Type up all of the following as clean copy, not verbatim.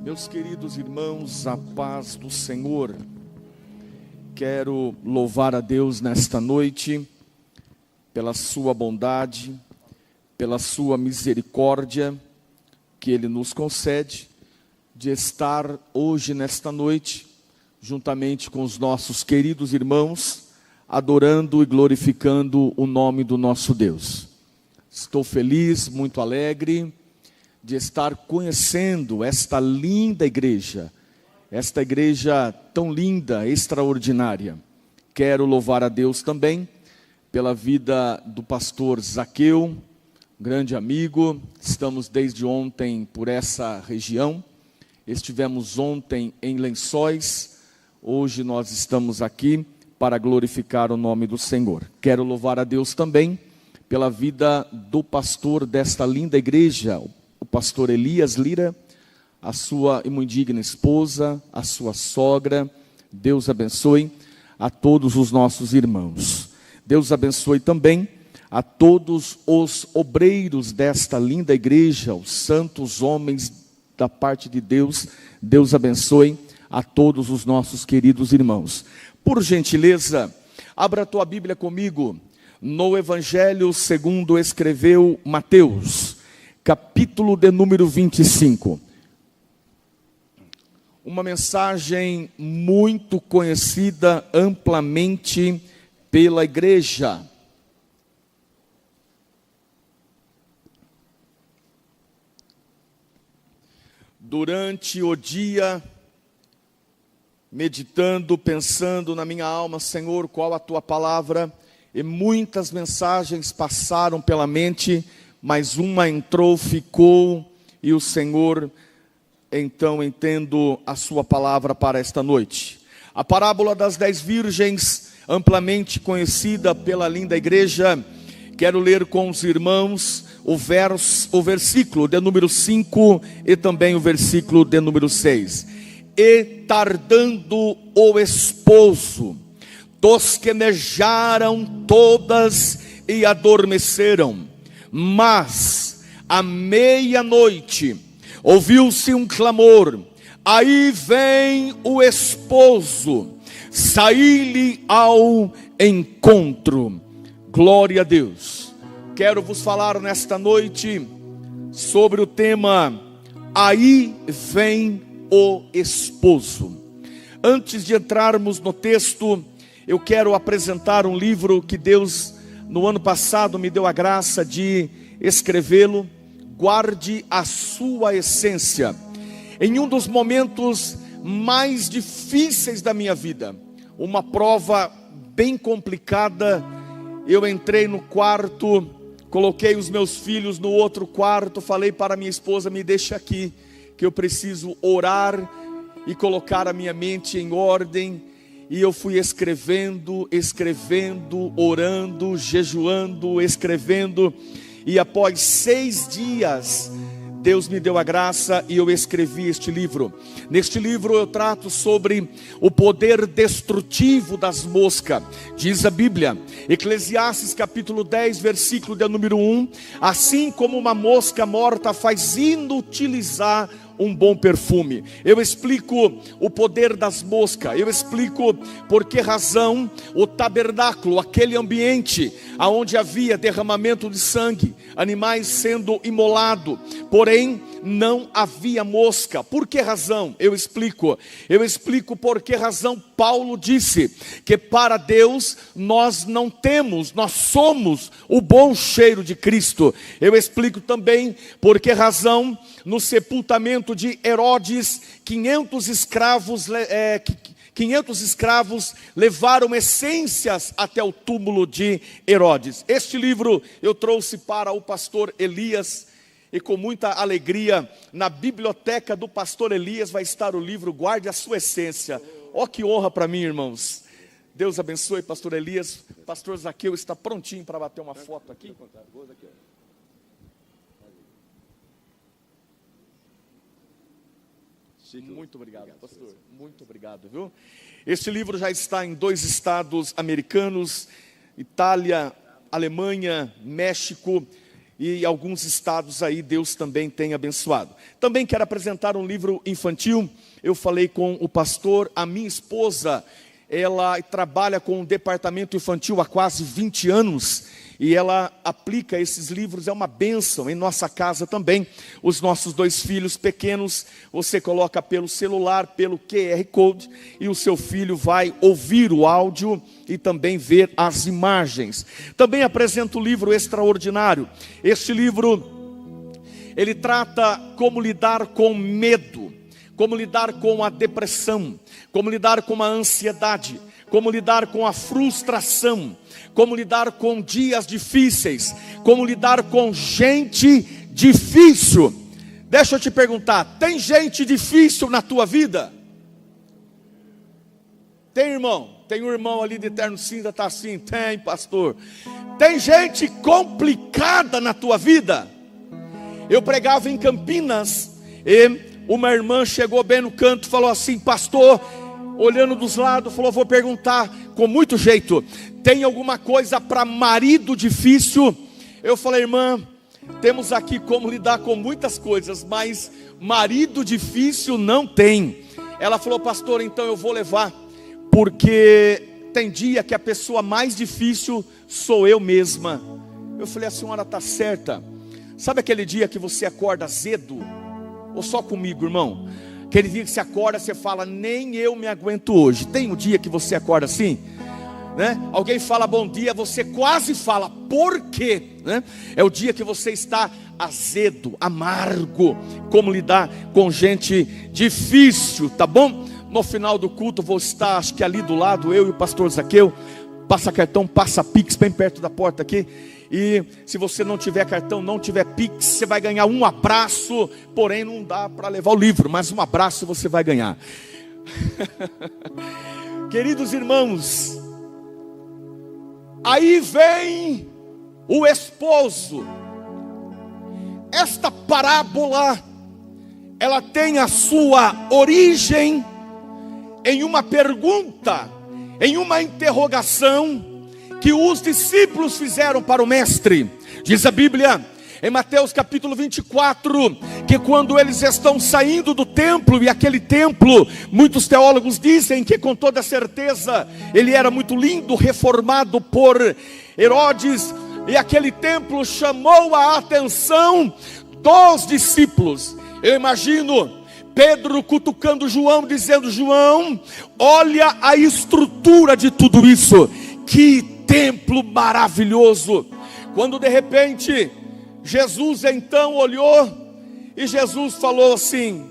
Meus queridos irmãos, a paz do Senhor. Quero louvar a Deus nesta noite, pela sua bondade, pela sua misericórdia, que Ele nos concede, de estar hoje, nesta noite, juntamente com os nossos queridos irmãos, adorando e glorificando o nome do nosso Deus. Estou feliz, muito alegre, de estar conhecendo esta linda igreja, esta igreja tão linda, extraordinária. Quero louvar a Deus também pela vida do pastor Zaqueu, grande amigo. Estamos desde ontem por essa região, estivemos ontem em Lençóis, hoje nós estamos aqui para glorificar o nome do Senhor. Quero louvar a Deus também pela vida do pastor desta linda igreja, o pastor Elias Lira, a sua imundigna esposa, a sua sogra. Deus abençoe a todos os nossos irmãos. Deus abençoe também a todos os obreiros desta linda igreja, os santos homens da parte de Deus. Deus abençoe a todos os nossos queridos irmãos. Por gentileza, abra a tua Bíblia comigo no Evangelho segundo escreveu Mateus, capítulo de número 25. Uma mensagem muito conhecida amplamente pela igreja. Durante o dia, meditando, pensando na minha alma, Senhor, qual a tua palavra? E muitas mensagens passaram pela mente, mas uma entrou, ficou, e o Senhor, então, entendo a sua palavra para esta noite. A parábola das 10 virgens, amplamente conhecida pela linda igreja. Quero ler com os irmãos o versículo de número 5 e também o versículo de número 6. E tardando o esposo, tosquenejaram todas e adormeceram. Mas, à meia-noite, ouviu-se um clamor: aí vem o esposo, saí-lhe ao encontro. Glória a Deus. Quero vos falar nesta noite sobre o tema: aí vem o esposo. Antes de entrarmos no texto, eu quero apresentar um livro que Deus, no ano passado, me deu a graça de escrevê-lo. Guarde a sua essência. Em um dos momentos mais difíceis da minha vida, uma prova bem complicada, eu entrei no quarto, coloquei os meus filhos no outro quarto, falei para minha esposa: me deixa aqui, que eu preciso orar e colocar a minha mente em ordem. E eu fui escrevendo, orando, jejuando, escrevendo. E após 6 dias, Deus me deu a graça e eu escrevi este livro. Neste livro eu trato sobre o poder destrutivo das moscas. Diz a Bíblia, Eclesiastes capítulo 10, versículo de número 1. Assim como uma mosca morta faz inutilizar um bom perfume. Eu explico o poder das moscas. Eu explico por que razão o tabernáculo, aquele ambiente onde havia derramamento de sangue, animais sendo imolados, porém não havia mosca. Por que razão? Eu explico por que razão Paulo disse que para Deus nós não temos, nós somos o bom cheiro de Cristo. Eu explico também por que razão no sepultamento de Herodes, 500 escravos levaram essências até o túmulo de Herodes. Este livro eu trouxe para o pastor Elias, e com muita alegria, na biblioteca do pastor Elias vai estar o livro Guarde a Sua Essência. Oh, que honra para mim, irmãos. Deus abençoe, pastor Elias. Pastor Zaqueu está prontinho para bater uma foto aqui. Muito obrigado, pastor. Muito obrigado, viu? Este livro já está em 2 estados americanos, Itália, Alemanha, México. e alguns estados aí Deus também tem abençoado. Também quero apresentar um livro infantil. Eu falei com o pastor, a minha esposa, ela trabalha com o departamento infantil há quase 20 anos, e ela aplica esses livros, é uma bênção em nossa casa também. Os nossos 2 filhos pequenos, você coloca pelo celular, pelo QR Code, e o seu filho vai ouvir o áudio e também ver as imagens. Também apresento o livro extraordinário. Este livro, ele trata como lidar com medo, como lidar com a depressão, como lidar com a ansiedade, como lidar com a frustração, como lidar com dias difíceis, como lidar com gente difícil. Deixa eu te perguntar, tem gente difícil na tua vida? Tem, irmão? Tem um irmão ali de terno cinza, está assim, tem, pastor. Tem gente complicada na tua vida? Eu pregava em Campinas, e uma irmã chegou bem no canto, falou assim, pastor, olhando dos lados, falou, vou perguntar com muito jeito, tem alguma coisa para marido difícil? Eu falei, irmã, temos aqui como lidar com muitas coisas, mas marido difícil não tem. Ela falou, pastor, então eu vou levar, porque tem dia que a pessoa mais difícil sou eu mesma. Eu falei, a senhora está certa. Sabe aquele dia que você acorda azedo? Ou só comigo, irmão? Aquele dia que você acorda, você fala, nem eu me aguento hoje. Tem um dia que você acorda assim, né? Alguém fala bom dia, você quase fala, por quê? Né? É o dia que você está azedo, amargo. Como lidar com gente difícil, tá bom? No final do culto vou estar, acho que ali do lado, eu e o pastor Zaqueu. Passa cartão, passa Pix, bem perto da porta aqui. E se você não tiver cartão, não tiver Pix, você vai ganhar um abraço. Porém não dá para levar o livro, mas um abraço você vai ganhar. Queridos irmãos, aí vem o esposo. Esta parábola, ela tem a sua origem em uma pergunta, em uma interrogação que os discípulos fizeram para o mestre. Diz a Bíblia em Mateus capítulo 24, que quando eles estão saindo do templo, e aquele templo, muitos teólogos dizem que com toda certeza ele era muito lindo, reformado por Herodes, e aquele templo chamou a atenção dos discípulos. Eu imagino Pedro cutucando João, dizendo, João, olha a estrutura de tudo isso, que templo maravilhoso. Quando de repente Jesus então olhou, e Jesus falou assim,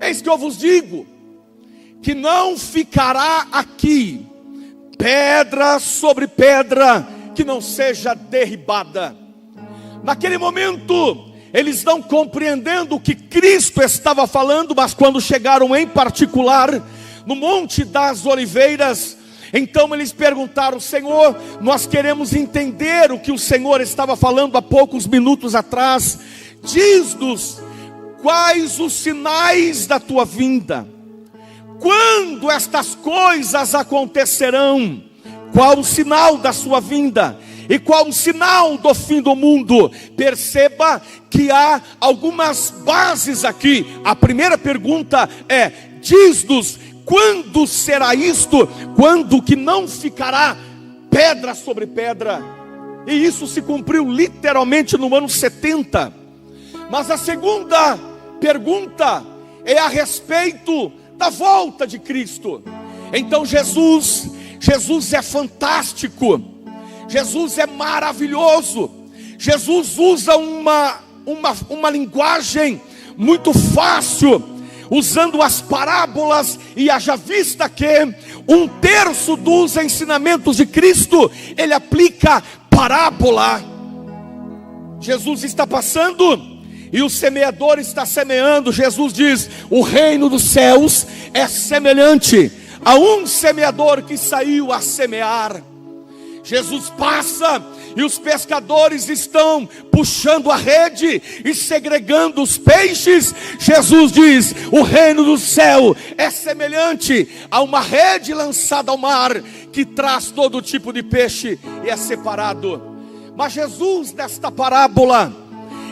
eis que eu vos digo, que não ficará aqui pedra sobre pedra que não seja derribada. Naquele momento eles não compreendendo o que Cristo estava falando, mas quando chegaram em particular no Monte das Oliveiras, então eles perguntaram, Senhor, nós queremos entender o que o Senhor estava falando há poucos minutos atrás. Diz-nos quais os sinais da tua vinda, quando estas coisas acontecerão, qual o sinal da sua vinda e qual o sinal do fim do mundo. Perceba que há algumas bases aqui. A primeira pergunta é, diz-nos quando será isto, quando que não ficará pedra sobre pedra. E isso se cumpriu literalmente no ano 70. Mas a segunda pergunta é a respeito da volta de Cristo. Então Jesus é fantástico, Jesus é maravilhoso, Jesus usa uma linguagem muito fácil, usando as parábolas, e haja vista que 1/3 dos ensinamentos de Cristo, ele aplica parábola. Jesus está passando, e o semeador está semeando. Jesus diz, o reino dos céus é semelhante a um semeador que saiu a semear. Jesus passa, e os pescadores estão puxando a rede e segregando os peixes. Jesus diz, o reino do céu é semelhante a uma rede lançada ao mar, que traz todo tipo de peixe e é separado. Mas Jesus, nesta parábola,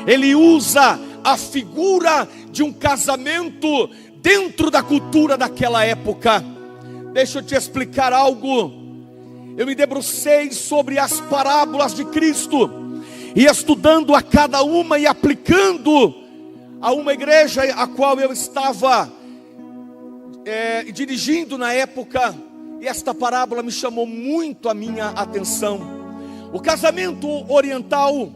ele usa a figura de um casamento dentro da cultura daquela época. Deixa eu te explicar algo. Eu me debrucei sobre as parábolas de Cristo, e estudando a cada uma e aplicando a uma igreja a qual eu estava dirigindo na época, e esta parábola me chamou muito a minha atenção. O casamento oriental,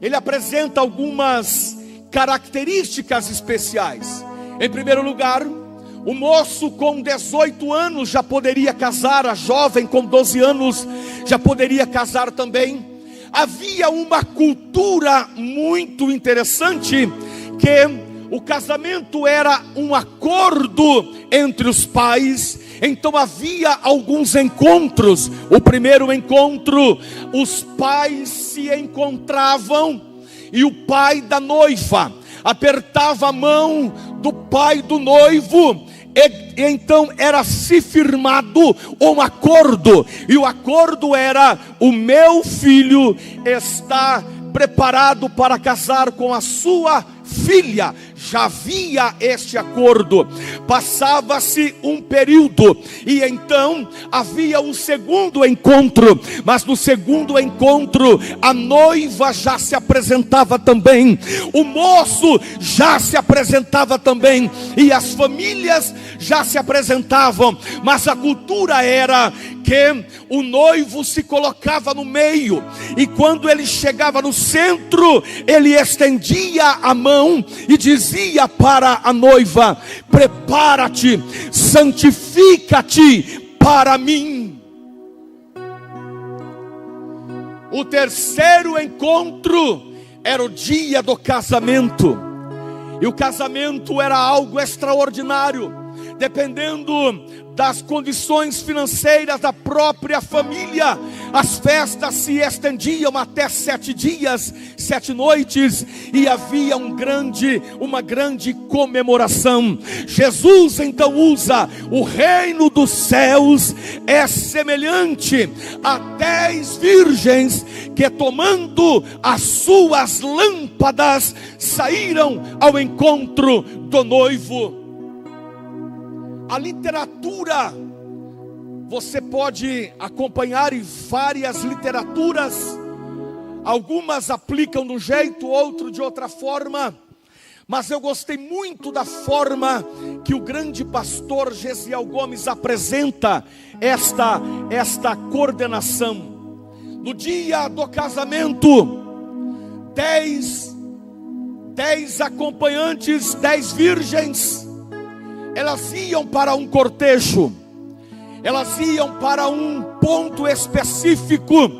ele apresenta algumas características especiais. Em primeiro lugar, o moço com 18 anos já poderia casar, a jovem com 12 anos já poderia casar também. Havia uma cultura muito interessante, que o casamento era um acordo entre os pais. Então havia alguns encontros. O primeiro encontro, os pais se encontravam, e o pai da noiva apertava a mão do pai do noivo, e então era se firmado um acordo, e o acordo era: o meu filho está preparado para casar com a sua filha. Já havia este acordo. Passava-se um período, e então havia um segundo encontro. Mas no segundo encontro, a noiva já se apresentava também, o moço já se apresentava também, e as famílias já se apresentavam. Mas a cultura era que o noivo se colocava no meio, e quando ele chegava no centro, ele estendia a mão e dizia para a noiva: prepara-te, santifica-te para mim. O terceiro encontro era o dia do casamento, e o casamento era algo extraordinário, dependendo das condições financeiras da própria família. As festas se estendiam até 7 dias, 7 noites, e havia uma grande comemoração. Jesus então usa: o reino dos céus é semelhante a 10 virgens que, tomando as suas lâmpadas, saíram ao encontro do noivo. A literatura, você pode acompanhar em várias literaturas. Algumas aplicam de um jeito, outro de outra forma. Mas eu gostei muito da forma que o grande pastor Gesiel Gomes apresenta esta coordenação. No dia do casamento, 10 acompanhantes, 10 virgens, elas iam para um cortejo, elas iam para um ponto específico,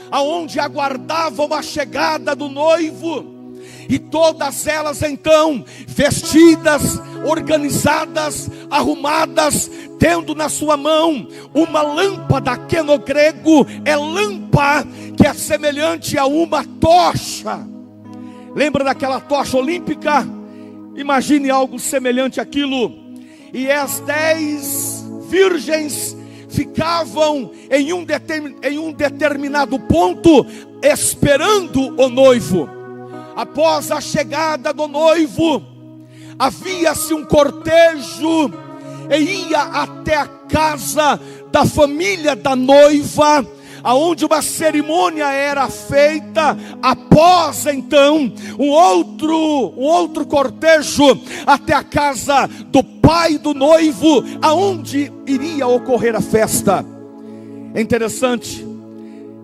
aonde aguardavam a chegada do noivo, e todas elas então, vestidas, organizadas, arrumadas, tendo na sua mão uma lâmpada, que no grego é lâmpada, que é semelhante a uma tocha. Lembra daquela tocha olímpica? Imagine algo semelhante àquilo. E as 10 virgens ficavam em um determinado ponto, esperando o noivo. Após a chegada do noivo, havia-se um cortejo, e ia até a casa da família da noiva, aonde uma cerimônia era feita. Após então um outro cortejo até a casa do pai do noivo, aonde iria ocorrer a festa. É interessante.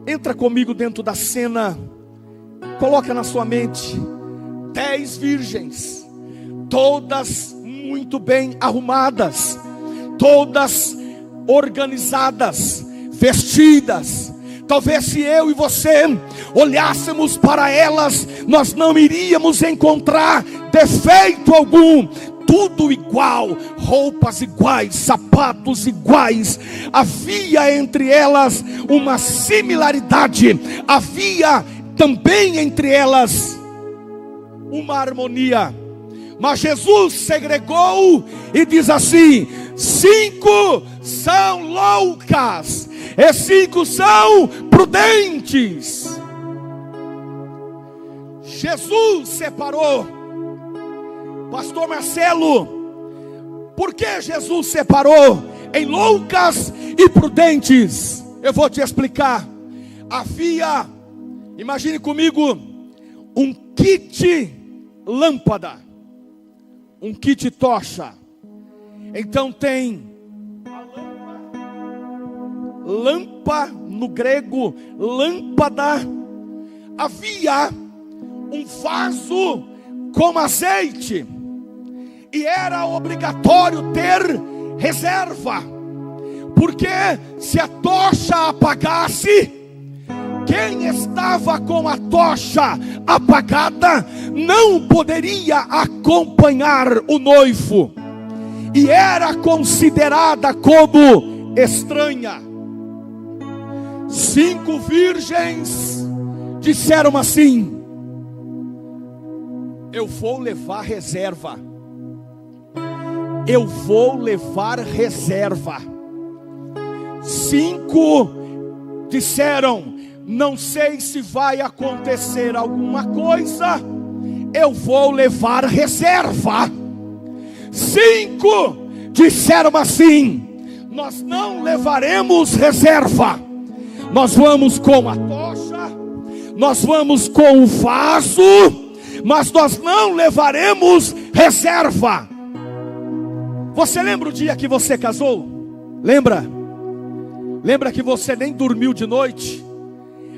Entra comigo dentro da cena. Coloca na sua mente 10 virgens, todas muito bem arrumadas, todas organizadas, vestidas. Talvez se eu e você olhássemos para elas, nós não iríamos encontrar defeito algum. Tudo igual, roupas iguais, sapatos iguais. Havia entre elas uma similaridade, havia também entre elas uma harmonia. Mas Jesus segregou e diz assim: 5 são loucas e 5 são prudentes. Jesus separou. Pastor Marcelo, por que Jesus separou em loucas e prudentes? Eu vou te explicar. Havia, imagine comigo, um kit lâmpada, um kit tocha. Então tem a lâmpada, no grego, lâmpada. Havia um vaso com azeite, e era obrigatório ter reserva, porque se a tocha apagasse, quem estava com a tocha apagada não poderia acompanhar o noivo, e era considerada como estranha. 5 virgens disseram assim: eu vou levar reserva. Eu vou levar reserva. 5 disseram: não sei se vai acontecer alguma coisa, eu vou levar reserva. 5 disseram assim: nós não levaremos reserva. Nós vamos com a tocha, nós vamos com o vaso, mas nós não levaremos reserva. Você lembra o dia que você casou? Lembra? Lembra que você nem dormiu de noite?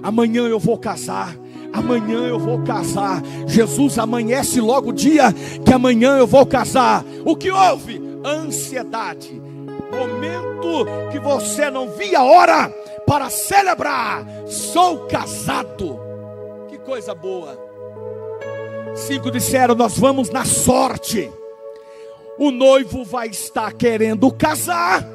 Amanhã eu vou casar. Amanhã eu vou casar. Jesus, amanhece logo o dia que amanhã eu vou casar. O que houve? Ansiedade. Momento que você não via a hora para celebrar. Sou casado. Que coisa boa. 5 disseram: nós vamos na sorte. O noivo vai estar querendo casar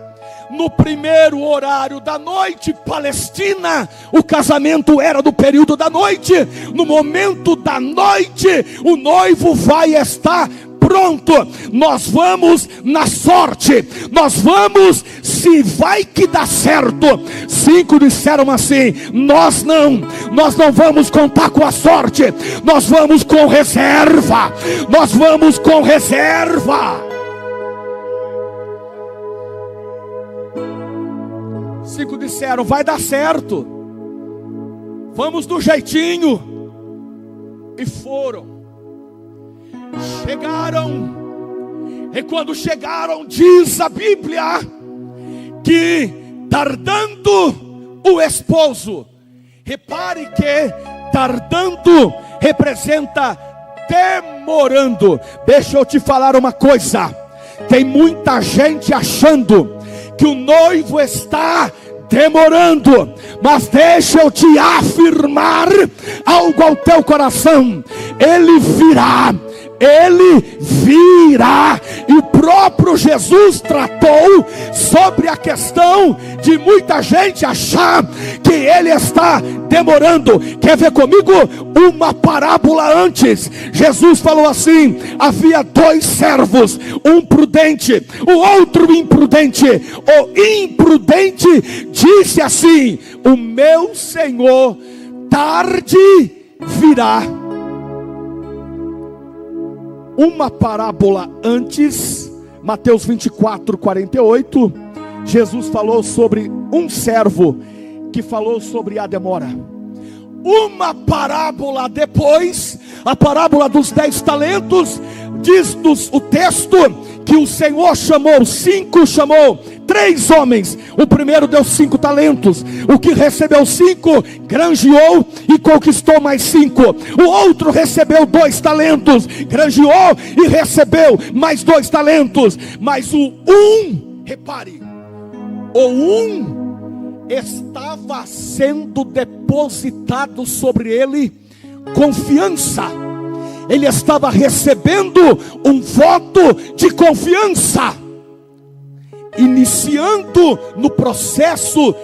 no primeiro horário da noite. Palestina, o casamento era do período da noite. No momento da noite, o noivo vai estar pronto. Nós vamos na sorte. Nós vamos, se vai que dá certo. 5 disseram assim: nós não vamos contar com a sorte. Nós vamos com reserva. Nós vamos com reserva. 5 disseram: vai dar certo. Vamos do jeitinho. E foram. Chegaram. E quando chegaram, diz a Bíblia que tardando o esposo. Repare que tardando representa demorando. Deixa eu te falar uma coisa. Tem muita gente achando que o noivo está demorando, mas deixa eu te afirmar algo ao teu coração: ele virá. Ele virá. E o próprio Jesus tratou sobre a questão de muita gente achar que ele está demorando. Quer ver comigo uma parábola antes? Jesus falou assim: havia 2 servos, um prudente, o outro imprudente. O imprudente disse assim: o meu senhor tarde virá. Uma parábola antes, Mateus 24, 48, Jesus falou sobre um servo que falou sobre a demora. Uma parábola depois, a parábola dos 10 talentos, diz-nos o texto que o Senhor chamou 3 homens. O primeiro deu 5 talentos. O que recebeu 5, granjeou e conquistou mais 5. O outro recebeu 2 talentos, granjeou e recebeu mais 2 talentos. Mas o repare, estava sendo depositado sobre ele confiança. Ele estava recebendo um voto de confiança, iniciando no processo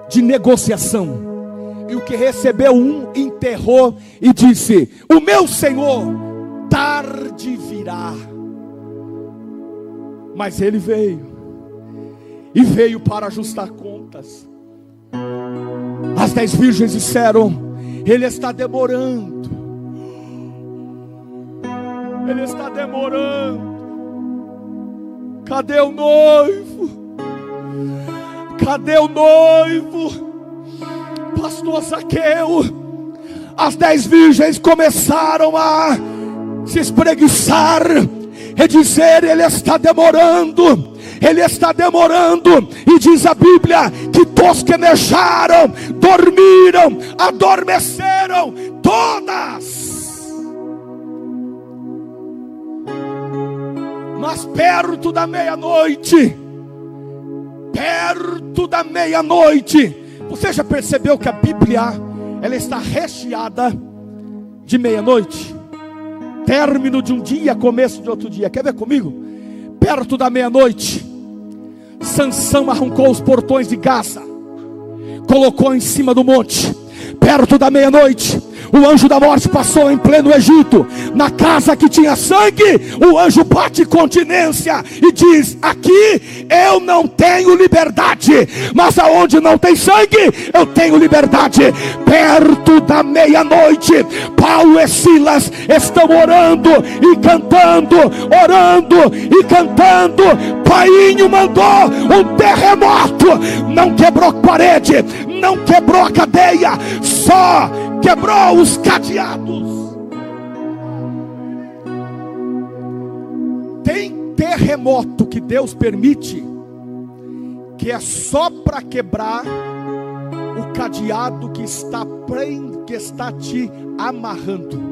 de negociação. E o que recebeu enterrou e disse: o meu senhor tarde virá. Mas ele veio, e veio para ajustar contas. As 10 virgens disseram: ele está demorando. Ele está demorando. Cadê o noivo? Cadê o noivo? Pastor Zaqueu, as 10 virgens começaram a se espreguiçar e dizer: ele está demorando, ele está demorando. E diz a Bíblia que tosquenejaram, dormiram, adormeceram todas. Mas perto da meia-noite, você já percebeu que a Bíblia, ela está recheada de meia-noite? Término de um dia, começo de outro dia. Quer ver comigo? Perto da meia-noite, Sansão arrancou os portões de Gaza, colocou em cima do monte. Perto da meia-noite, o anjo da morte passou em pleno Egito. Na casa que tinha sangue, o anjo bate continência e diz: aqui eu não tenho liberdade, mas aonde não tem sangue, eu tenho liberdade. Perto da meia-noite, Paulo e Silas estão orando e cantando, orando e cantando. Painho mandou um terremoto, não quebrou parede, não quebrou a cadeia, só quebrou os cadeados. Tem terremoto que Deus permite, que é só para quebrar o cadeado que está te amarrando.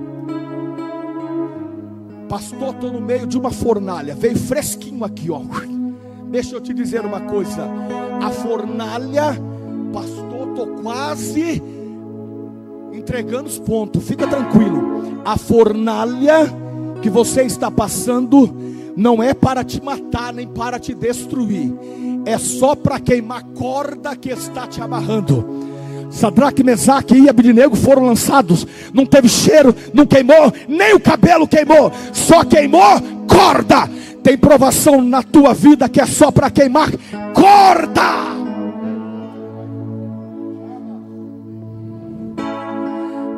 Pastor, estou no meio de uma fornalha, veio fresquinho aqui, ó. Deixa eu te dizer uma coisa: a fornalha, pastor, estou quase entregando os pontos, fica tranquilo. A fornalha que você está passando não é para te matar, nem para te destruir, é só para queimar a corda que está te amarrando. Sadraque, Mesaque e Abednego foram lançados, não teve cheiro, não queimou, nem o cabelo queimou, só queimou corda. Tem provação na tua vida que é só para queimar corda.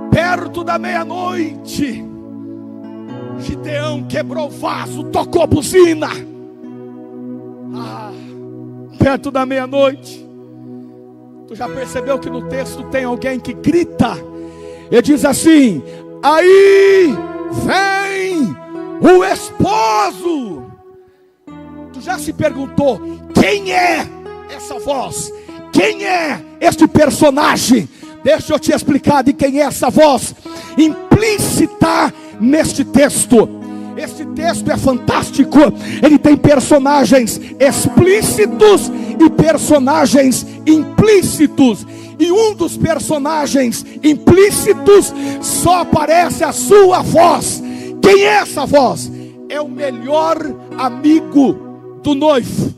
Perto da meia-noite, Gideão quebrou o vaso, tocou a buzina. Perto da meia-noite, tu já percebeu que no texto tem alguém que grita e diz assim: aí vem o esposo. Tu já se perguntou quem é essa voz? Quem é este personagem? Deixa eu te explicar de quem é essa voz implícita neste texto. Este texto é fantástico. Ele tem personagens explícitos e personagens implícitos. E um dos personagens implícitos só aparece a sua voz. Quem é essa voz? É o melhor amigo do noivo.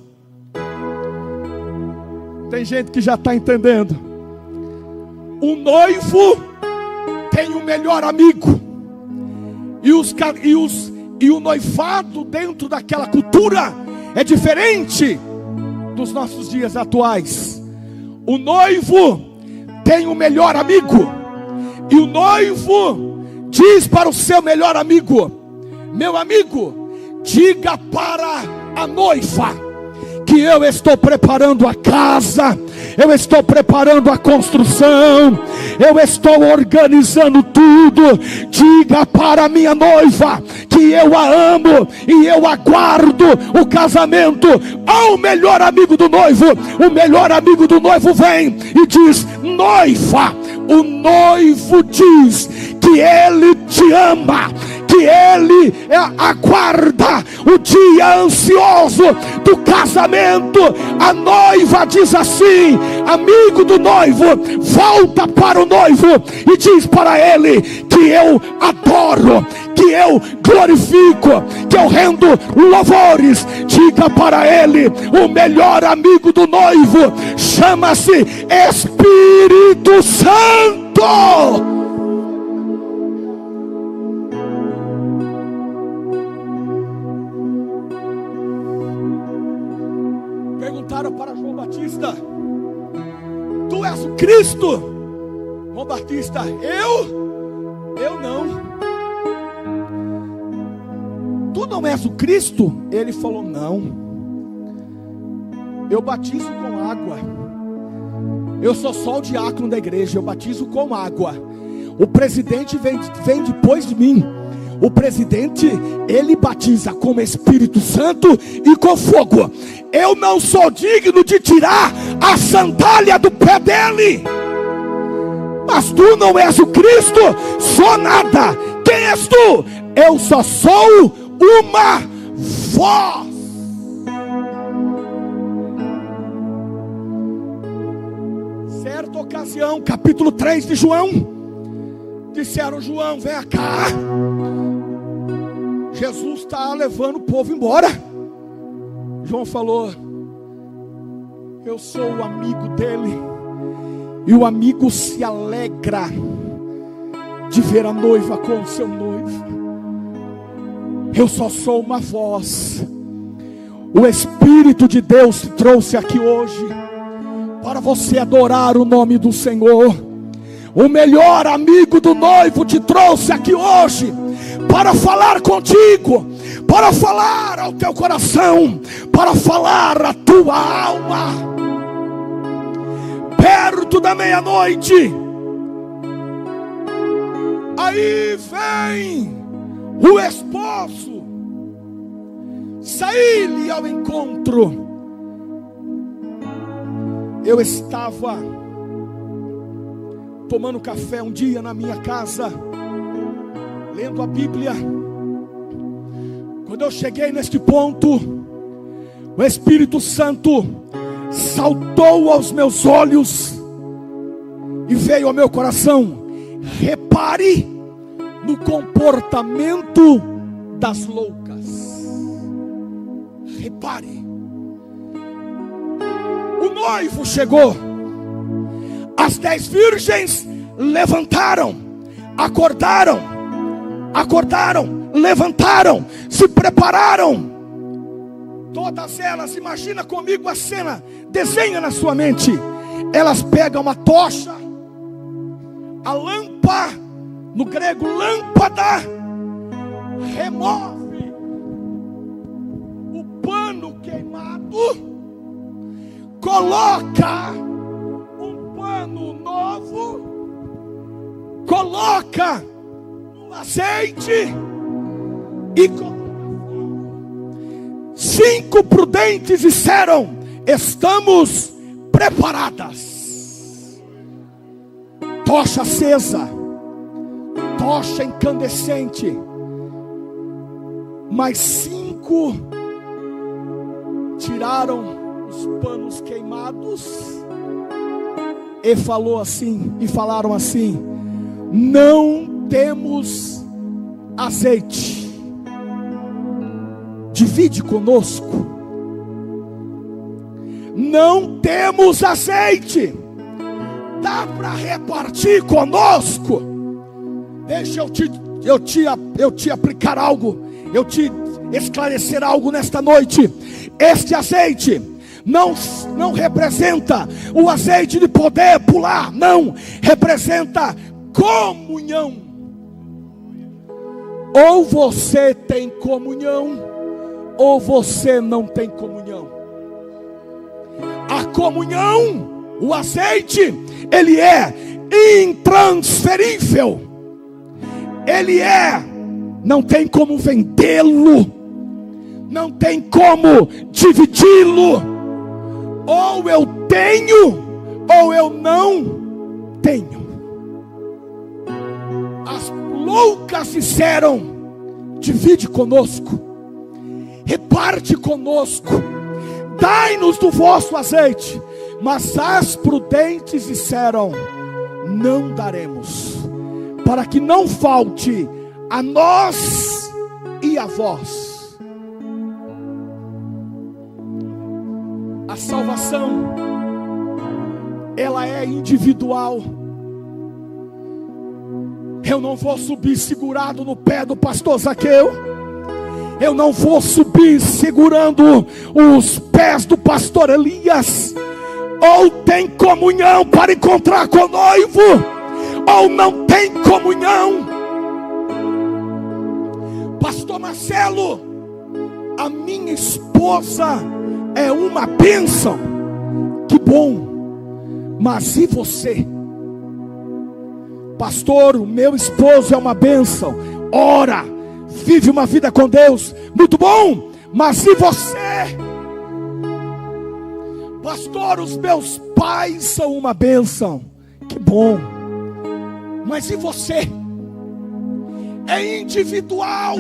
Tem gente que já está entendendo. O noivo tem o melhor amigo. E o noivado dentro daquela cultura é diferente dos nossos dias atuais. O noivo tem o melhor amigo. E o noivo diz para o seu melhor amigo: meu amigo, diga para a noiva que eu estou preparando a casa, eu estou preparando a construção, eu estou organizando tudo. Diga para a minha noiva que eu a amo e eu aguardo o casamento. Ao melhor amigo do noivo, o melhor amigo do noivo vem e diz: noiva, o noivo diz que ele te ama, que ele aguarda o dia ansioso do casamento. A noiva diz assim: amigo do noivo, volta para o noivo e diz para ele que eu adoro, que eu glorifico, que eu rendo louvores. Diga para ele: o melhor amigo do noivo chama-se Espírito Santo. Perguntaram para João Batista: tu és o Cristo? João Batista: eu não. não és o Cristo? Ele falou: não, eu batizo com água, eu sou só o diácono da igreja, eu batizo com água. O presidente vem depois de mim. O presidente, ele batiza com o Espírito Santo e com fogo. Eu não sou digno de tirar a sandália do pé dele. Mas tu não és o Cristo, sou nada. Quem és tu? Eu só sou uma voz. Certa ocasião, capítulo 3 de João, disseram: João, vem cá, Jesus está levando o povo embora. João falou: eu sou o amigo dele, e o amigo se alegra de ver a noiva com o seu noivo. Eu só sou uma voz. O Espírito de Deus te trouxe aqui hoje para você adorar o nome do Senhor. O melhor amigo do noivo te trouxe aqui hoje para falar contigo, para falar ao teu coração, para falar à tua alma. Perto da meia-noite, aí vem o esposo sair-lhe ao encontro. Eu estava tomando café um dia na minha casa, lendo a Bíblia. Quando eu cheguei neste ponto, o Espírito Santo saltou aos meus olhos e veio ao meu coração: repare no comportamento das loucas. Repare. O noivo chegou. As 10 virgens levantaram, acordaram, levantaram, se prepararam. Todas elas, imagina comigo a cena, desenha na sua mente. Elas pegam a tocha, a lâmpada, no grego lâmpada, remove o pano queimado, coloca um pano novo, coloca no azeite e coloca. 5 prudentes disseram: estamos preparadas. Tocha acesa, tocha incandescente. Mas 5 tiraram os panos queimados e falaram assim: não temos azeite. Divide conosco. Não temos azeite. Dá para repartir conosco? Deixa eu te aplicar algo, eu te esclarecer algo nesta noite. Este azeite não representa o azeite de poder pular, não, representa comunhão. Ou você tem comunhão, ou você não tem comunhão. A comunhão, o azeite, ele é intransferível. Ele não tem como vendê-lo, não tem como dividi-lo. Ou eu tenho, ou eu não tenho. As loucas disseram: divide conosco, reparte conosco, dai-nos do vosso azeite. Mas as prudentes disseram: não daremos, para que não falte a nós e a vós. A salvação, ela é individual. Eu não vou subir segurado no pé do pastor Zaqueu. Eu não vou subir segurando os pés do pastor Elias. Ou tem comunhão para encontrar com o noivo, ou não tem comunhão. Pastor Marcelo, a minha esposa é uma bênção. Que bom. Mas e você? Pastor, o meu esposo é uma bênção. Ora, vive uma vida com Deus. Muito bom. Mas e você? Pastor, os meus pais são uma bênção. Que bom. Mas e você? É individual.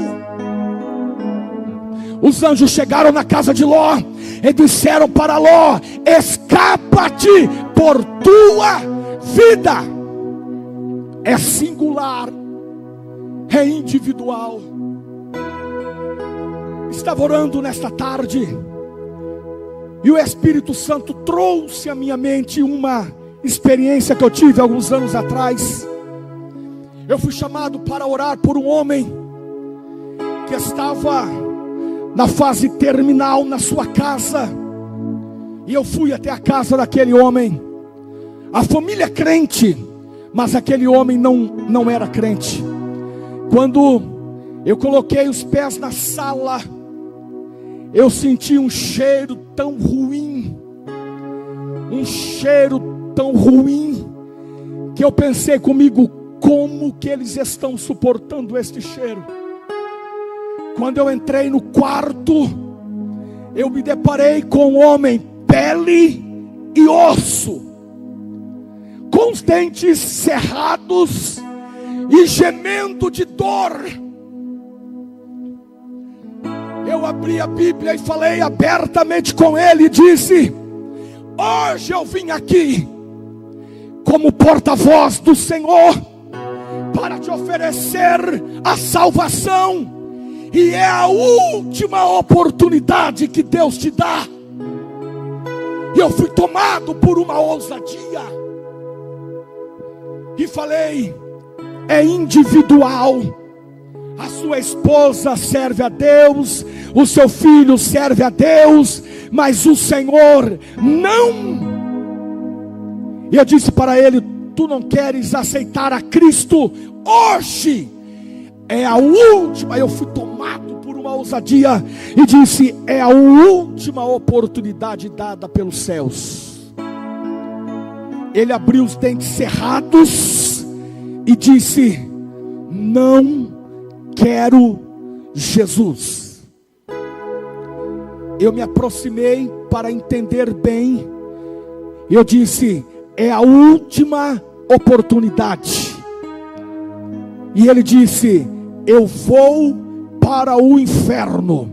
Os anjos chegaram na casa de Ló e disseram para Ló: escapa-te por tua vida. É singular, é individual. Estava orando nesta tarde e o Espírito Santo trouxe à minha mente uma experiência que eu tive alguns anos atrás. Eu fui chamado para orar por um homem que estava na fase terminal na sua casa. E eu fui até a casa daquele homem. A família é crente, mas aquele homem não era crente. Quando eu coloquei os pés na sala, eu senti um cheiro tão ruim. Um cheiro tão ruim, que eu pensei comigo: como que eles estão suportando este cheiro? Quando eu entrei no quarto, eu me deparei com um homem, pele e osso, com os dentes cerrados e gemendo de dor. Eu abri a Bíblia e falei abertamente com ele e disse: hoje eu vim aqui como porta-voz do Senhor para te oferecer a salvação, e é a última oportunidade que Deus te dá. E eu fui tomado por uma ousadia e falei: é individual. A sua esposa serve a Deus, o seu filho serve a Deus, mas o Senhor não. E eu disse para ele: tu não queres aceitar a Cristo? Hoje é a última. Eu fui tomado por uma ousadia e disse: é a última oportunidade dada pelos céus. Ele abriu os dentes cerrados e disse: não quero Jesus. Eu me aproximei para entender bem. Eu disse: é a última oportunidade. E ele disse: eu vou para o inferno,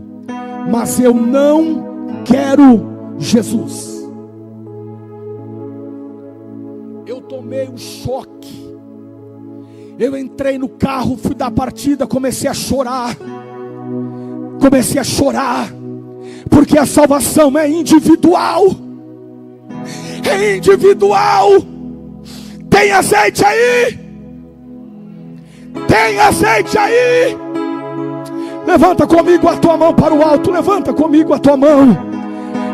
mas eu não quero Jesus. Eu tomei um choque. Eu entrei no carro, fui dar partida, comecei a chorar. Porque a salvação é individual. É individual. Tem azeite aí? Tem azeite aí? Levanta comigo a tua mão para o alto. Levanta comigo a tua mão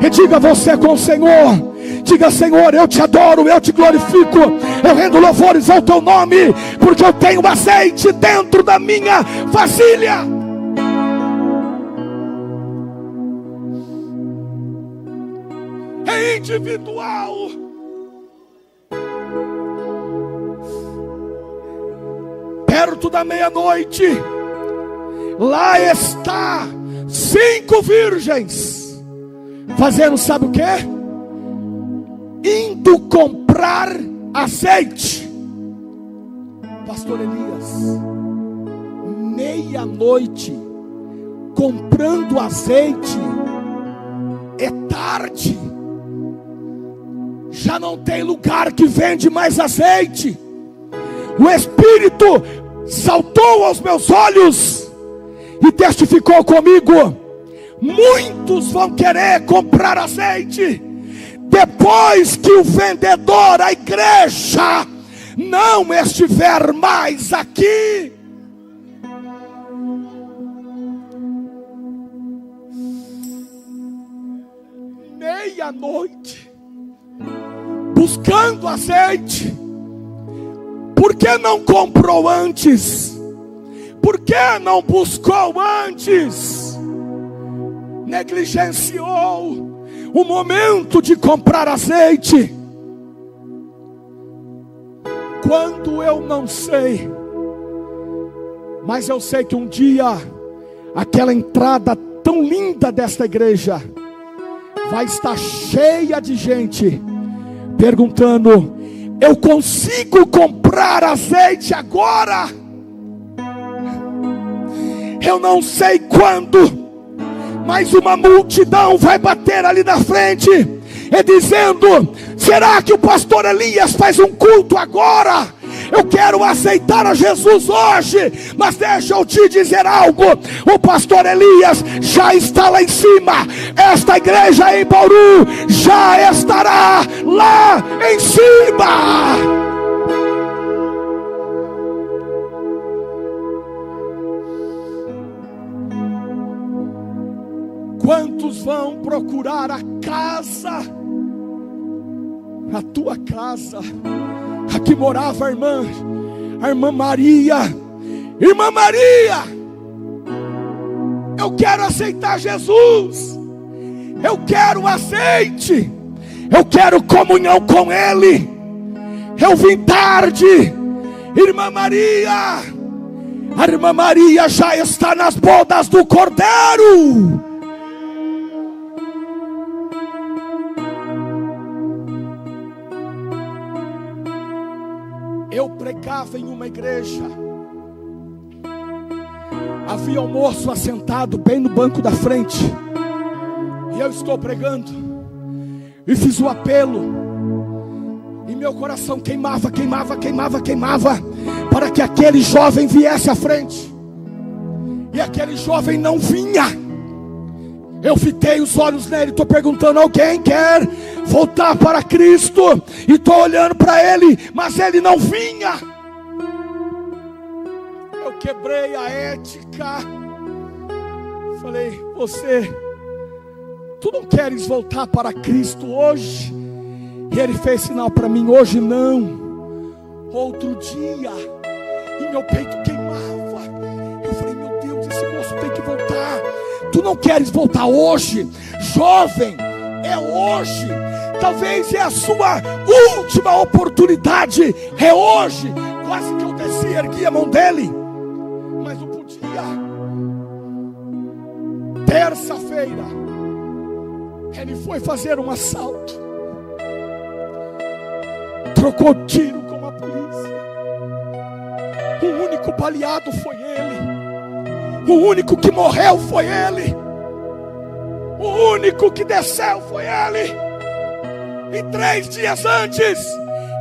e diga você com o Senhor. Diga: Senhor, eu te adoro, eu te glorifico, eu rendo louvores ao teu nome, porque eu tenho azeite dentro da minha vasilha. É individual. Perto da meia-noite, lá está 5 virgens fazendo, sabe o que? Indo comprar azeite. Pastor Elias, meia-noite comprando azeite, é tarde, já não tem lugar que vende mais azeite. O Espírito saltou aos meus olhos e testificou comigo: muitos vão querer comprar azeite, depois que o vendedor, a igreja, não estiver mais aqui. Meia-noite, buscando azeite. Por que não comprou antes? Por que não buscou antes? negligenciou o momento de comprar azeite. Quando eu não sei, mas eu sei que um dia aquela entrada tão linda desta igreja vai estar cheia de gente perguntando: eu consigo comprar azeite agora? Eu não sei quando, mas uma multidão vai bater ali na frente e dizendo: será que o pastor Elias faz um culto agora? Eu quero aceitar a Jesus hoje, mas deixa eu te dizer algo: o pastor Elias já está lá em cima, esta igreja em Bauru já estará lá em cima. Quantos vão procurar a casa, a tua casa? Aqui morava a irmã Maria. Irmã Maria, eu quero aceitar Jesus, eu quero azeite, eu quero comunhão com Ele. Eu vim tarde, irmã Maria. A irmã Maria já está nas bodas do Cordeiro. Eu pregava em uma igreja, havia um moço assentado bem no banco da frente, e eu estou pregando, e fiz o apelo, e meu coração queimava, para que aquele jovem viesse à frente, e aquele jovem não vinha. Eu fitei os olhos nele, estou perguntando: alguém quer voltar para Cristo? E estou olhando para ele, mas ele não vinha. Eu quebrei a ética. Falei: tu não queres voltar para Cristo hoje? E ele fez sinal para mim: hoje não, outro dia. E meu peito queimava. Eu falei: meu Deus, esse moço tem que voltar. Tu não queres voltar hoje? Jovem, é hoje. Talvez é a sua última oportunidade. É hoje. Quase que eu desci e ergui a mão dele, mas não podia. Terça-feira ele foi fazer um assalto, trocou tiro com a polícia. O único baleado foi ele. O único que morreu foi ele. O único que desceu foi ele. E 3 dias antes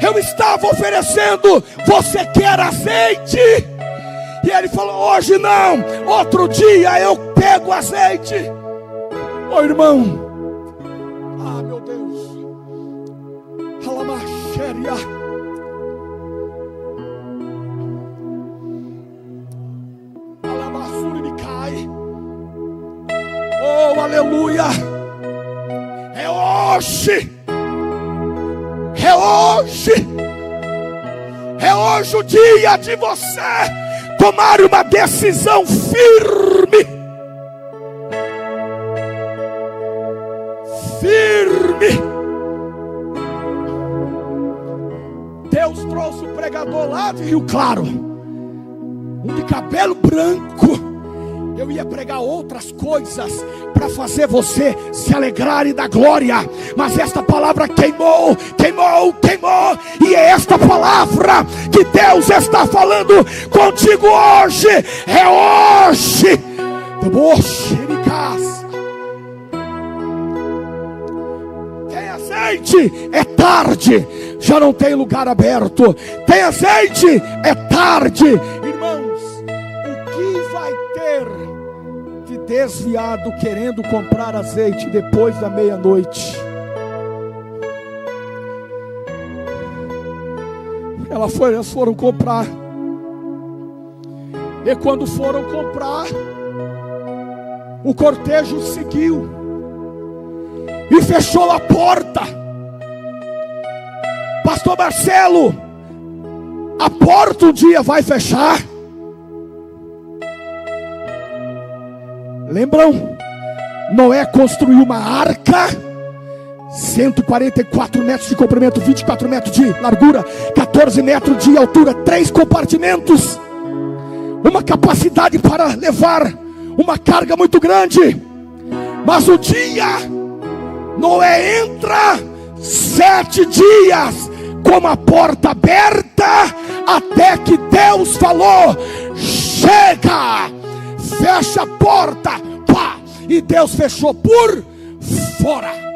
eu estava oferecendo: você quer azeite? E ele falou: hoje não, outro dia eu pego azeite. Ô irmão, ah meu Deus, Alamaxéria. Oh, aleluia. É hoje. É hoje. É hoje o dia de você tomar uma decisão firme. Firme. Deus trouxe o pregador lá de Rio Claro, um de cabelo branco. Eu ia pregar outras coisas para fazer você se alegrar e dar glória, mas esta palavra queimou. E é esta palavra que Deus está falando contigo hoje. É hoje. Tem azeite, é tarde. Já não tem lugar aberto. Tem azeite, é tarde. Irmãos, o que vai ter de desviado querendo comprar azeite depois da meia-noite? Elas foram comprar. E quando foram comprar, o cortejo seguiu e fechou a porta. Pastor Marcelo, a porta um dia vai fechar. Lembram? Noé construiu uma arca, 144 metros de comprimento, 24 metros de largura, 14 metros de altura, 3 compartimentos, uma capacidade para levar uma carga muito grande. Mas o dia, Noé entra 7 dias com a porta aberta, até que Deus falou: chega, fecha a porta, pá, e Deus fechou por fora.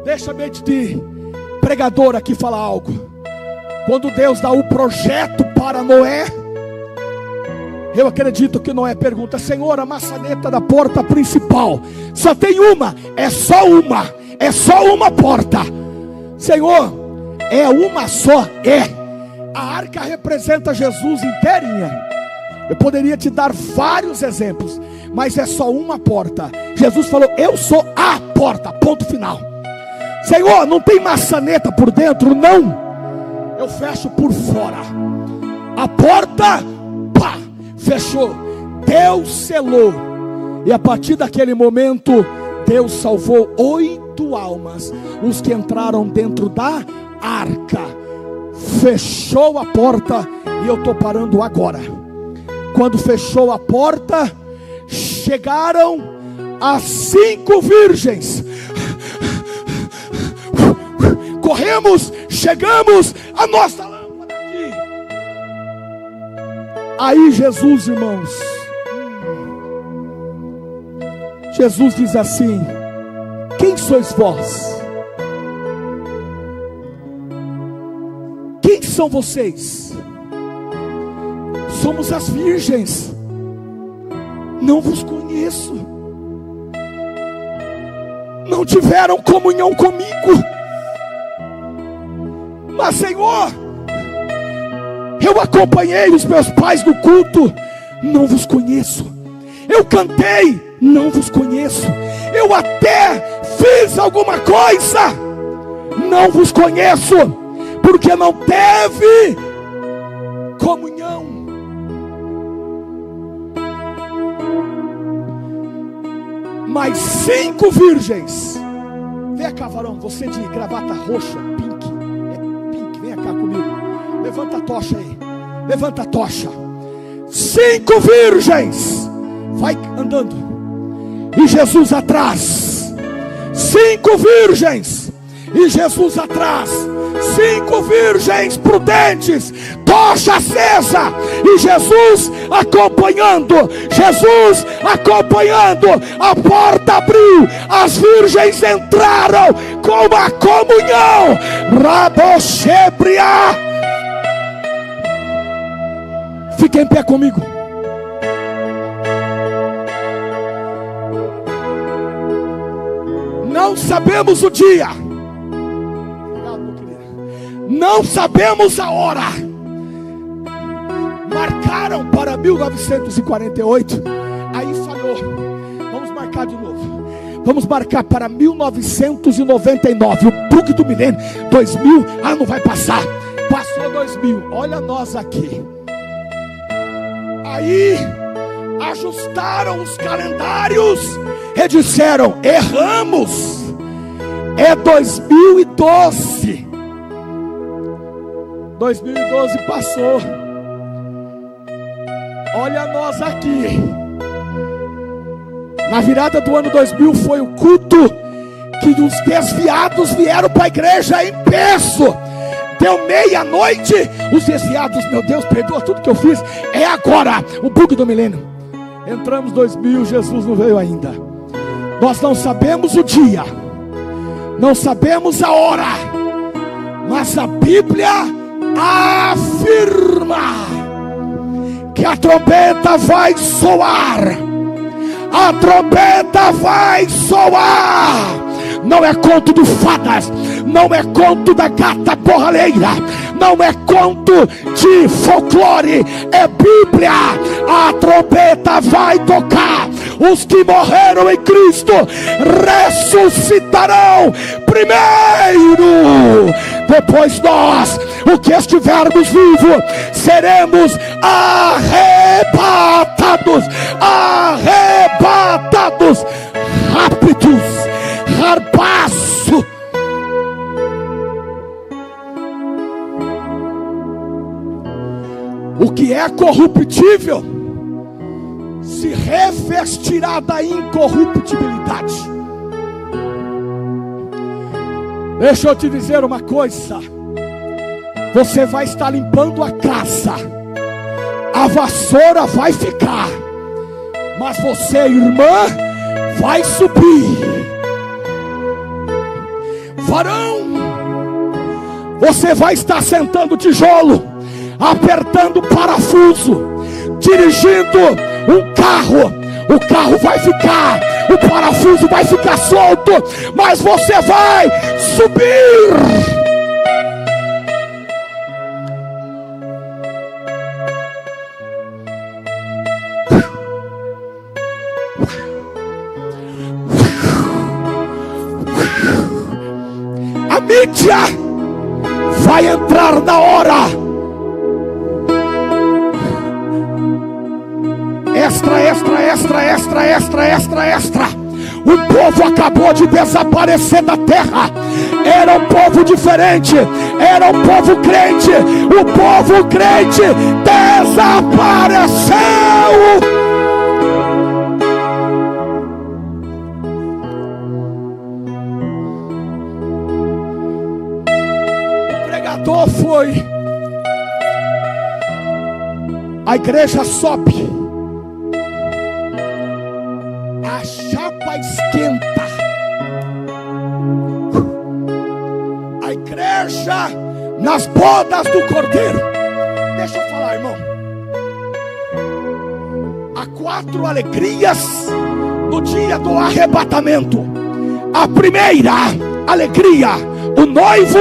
Deixa a mente de pregador aqui falar algo. Quando Deus dá o projeto para Noé, eu acredito que Noé pergunta: Senhor, a maçaneta da porta principal só tem uma, é só uma porta. Senhor, é uma só? É. A arca representa Jesus inteirinha. Eu poderia te dar vários exemplos, mas é só uma porta. Jesus falou: eu sou a porta, ponto final. Senhor, não tem maçaneta por dentro? Não, eu fecho por fora. A porta, pá, fechou. Deus selou. E a partir daquele momento, Deus salvou 8 almas, os que entraram dentro da arca. Fechou a porta. E eu estou parando agora. Quando fechou a porta, chegaram as 5 virgens. Corremos, chegamos, a nossa lâmpada aqui. Aí Jesus, irmãos, Jesus diz assim: quem sois vós? Quem são vocês? Somos as virgens. Não vos conheço. Não tiveram comunhão comigo. Mas Senhor, eu acompanhei os meus pais no culto. Não vos conheço. Eu cantei. Não vos conheço. Eu até fiz alguma coisa. Não vos conheço. Porque não teve comunhão. Mais 5 virgens. Vem cá, varão, você de gravata roxa, pink. É pink, vem cá comigo. Levanta a tocha aí. Levanta a tocha. 5 virgens. Vai andando. E Jesus atrás. 5 virgens. E Jesus atrás. 5 virgens prudentes, tocha acesa, e Jesus acompanhando, a porta abriu, as virgens entraram com uma comunhão, Raboshebria. Fique em pé comigo. Não sabemos o dia, não sabemos a hora. Marcaram para 1948. Aí falhou. Vamos marcar de novo. Vamos marcar para 1999. O bug do milênio. 2000. Ah, não vai passar. Passou 2000. Olha nós aqui. Aí ajustaram os calendários e disseram: erramos. É 2012. 2012 passou. Olha nós aqui. Na virada do ano 2000 foi o culto que os desviados vieram para a igreja em peso. Deu meia-noite, os desviados, meu Deus, perdoa tudo que eu fiz. É agora, o bug do milênio. Entramos 2000, Jesus não veio ainda. Nós não sabemos o dia, não sabemos a hora, mas a Bíblia afirma que a trombeta vai soar. A trombeta vai soar. Não é conto de fadas, não é conto da gata borralheira, não é conto de folclore, é Bíblia. A trombeta vai tocar. Os que morreram em Cristo ressuscitarão primeiro. depois nós, o que estivermos vivos, seremos arrebatados, rápidos, harpaço. O que é corruptível se revestirá da incorruptibilidade. Deixa eu te dizer uma coisa: você vai estar limpando a casa, a vassoura vai ficar, mas você, irmã, vai subir. Varão, você vai estar sentando tijolo, apertando parafuso, dirigindo um carro. O carro vai ficar, o parafuso vai ficar solto, mas você vai subir. A mídia vai entrar na hora. Extra. O povo acabou de desaparecer da terra. Era um povo diferente, era um povo crente. O povo crente desapareceu. O pregador foi, a igreja sobe, a chapa esquenta, a igreja nas bodas do Cordeiro. Deixa eu falar, irmão. Há 4 alegrias no dia do arrebatamento. A primeira alegria, o noivo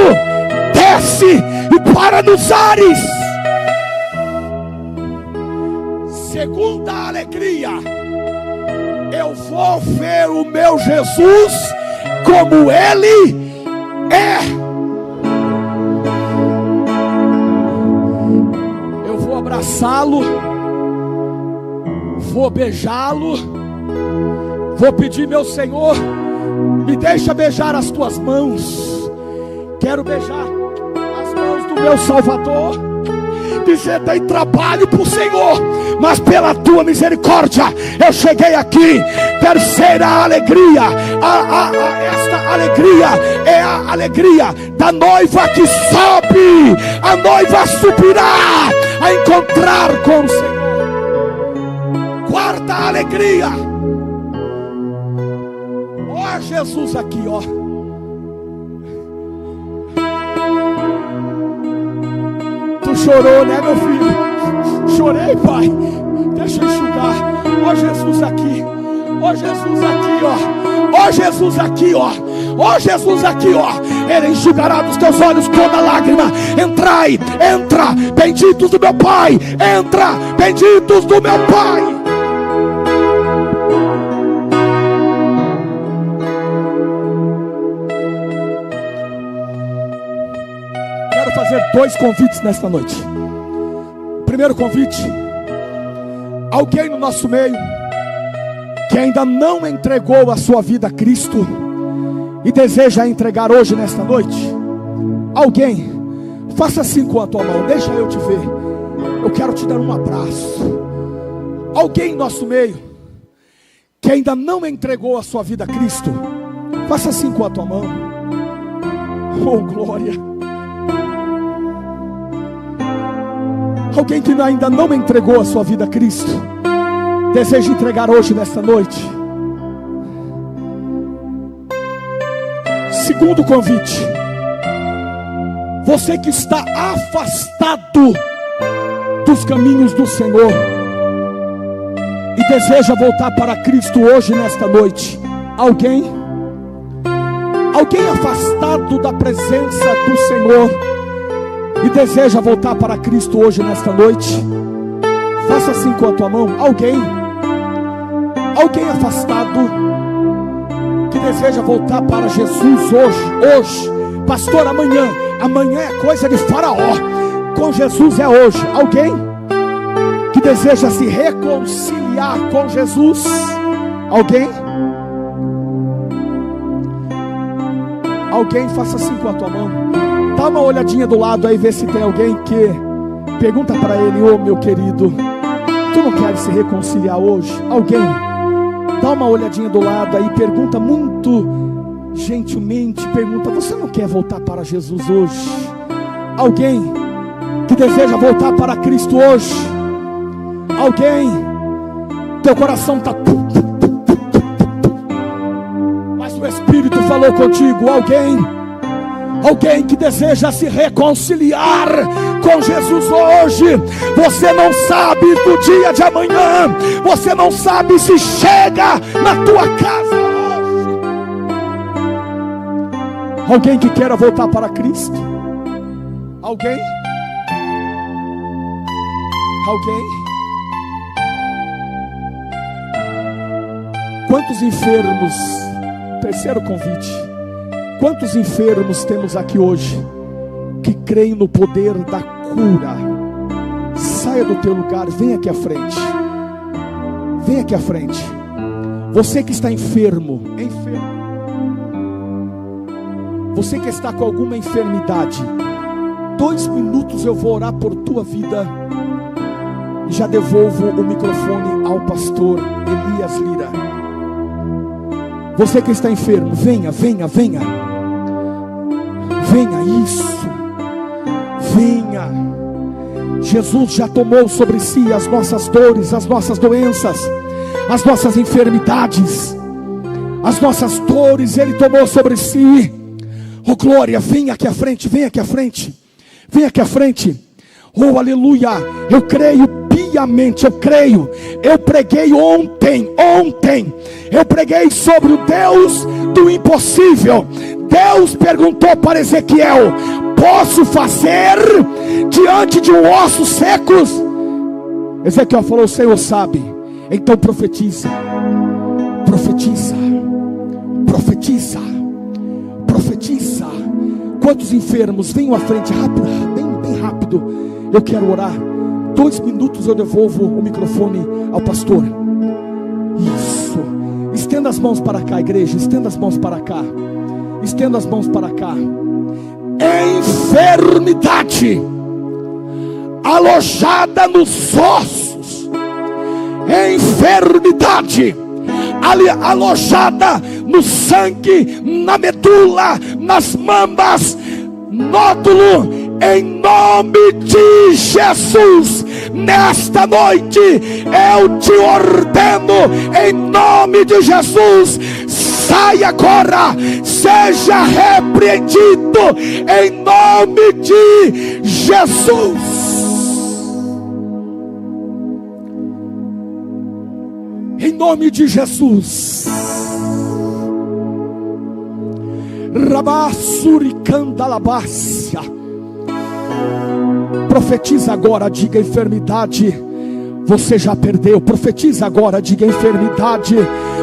desce e para nos ares. Segunda alegria, eu vou ver o meu Jesus como Ele é. Eu vou abraçá-lo, vou beijá-lo, vou pedir, meu Senhor, me deixa beijar as tuas mãos. Quero beijar as mãos do meu Salvador. Dizer, dei trabalho para o Senhor, mas pela tua misericórdia eu cheguei aqui. Terceira alegria, esta alegria é a alegria da noiva que sobe. A noiva subirá a encontrar com o Senhor. Quarta alegria, ó Jesus aqui, ó. Tu chorou, né, meu filho? Chorei, pai. Deixa eu enxugar. Ó Jesus aqui. Ó Jesus aqui, ó. Ó Jesus aqui, ó. Ó Jesus aqui, ó. Ele enxugará dos teus olhos toda lágrima. Entrai, entra, benditos do meu Pai. Entra, benditos do meu Pai. Quero fazer 2 convites nesta noite. Primeiro convite: alguém no nosso meio que ainda não entregou a sua vida a Cristo e deseja entregar hoje nesta noite. Alguém, faça assim com a tua mão, deixa eu te ver. Eu quero te dar um abraço. Alguém no nosso meio que ainda não entregou a sua vida a Cristo, faça assim com a tua mão. Oh, glória. Alguém que ainda não entregou a sua vida a Cristo, deseja entregar hoje nesta noite. Segundo convite: você que está afastado dos caminhos do Senhor e deseja voltar para Cristo hoje nesta noite. Alguém afastado da presença do Senhor e deseja voltar para Cristo hoje nesta noite. Faça assim com a tua mão. Alguém afastado que deseja voltar para Jesus hoje. Pastor, amanhã Amanhã é coisa de Faraó. Com Jesus é hoje. Alguém que deseja se reconciliar com Jesus? Alguém? Alguém, faça assim com a tua mão. Dá uma olhadinha do lado aí, vê se tem alguém que pergunta para ele: ô meu querido, tu não queres se reconciliar hoje? Alguém? Dá uma olhadinha do lado aí, pergunta muito gentilmente, pergunta: você não quer voltar para Jesus hoje? Alguém que deseja voltar para Cristo hoje? Alguém? Teu coração está, mas o Espírito falou contigo. Alguém? Alguém que deseja se reconciliar com Jesus hoje? Você não sabe do dia de amanhã. Você não sabe se chega na tua casa hoje. Alguém que queira voltar para Cristo? Alguém? Alguém? Quantos enfermos? Terceiro convite. Quantos enfermos temos aqui hoje que creem no poder da cura? Saia do teu lugar, vem aqui à frente. Vem aqui à frente. Você que está enfermo, você que está com alguma enfermidade, 2 minutos eu vou orar por tua vida e já devolvo o microfone ao pastor Elias Lira. Você que está enfermo, venha, venha, venha. Venha, isso. Venha. Jesus já tomou sobre si as nossas dores, as nossas doenças, as nossas enfermidades, as nossas dores Ele tomou sobre si. Oh glória, venha aqui à frente, venha aqui à frente. Venha aqui à frente. Oh aleluia, eu creio piamente, eu creio. Eu preguei ontem, eu preguei sobre o Deus do impossível. Deus perguntou para Ezequiel: posso fazer diante de ossos secos? Ezequiel falou: o Senhor sabe. Então profetiza, profetiza, profetiza, profetiza. Quantos enfermos? Venham à frente, rápido, bem rápido. Eu quero orar. 2 minutos eu devolvo o microfone ao pastor. Isso. Estenda as mãos para cá, igreja. Estenda as mãos para cá. Estenda as mãos para cá. Enfermidade alojada nos ossos. Enfermidade alojada no sangue, na medula, nas mamas, nódulo. Em nome de Jesus, nesta noite eu te ordeno, em nome de Jesus, saia agora, seja repreendido, em nome de Jesus. Em nome de Jesus. Rabassuricandalabácia. Profetiza agora, diga: enfermidade, você já perdeu. Profetiza agora, diga: enfermidade,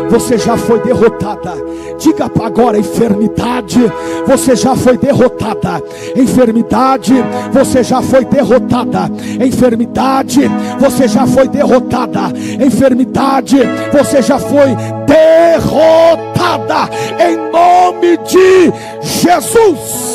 você já foi derrotada. Diga agora: enfermidade, você já foi derrotada. Enfermidade, você já foi derrotada. Enfermidade, você já foi derrotada. Enfermidade, você já foi derrotada. Em nome de Jesus.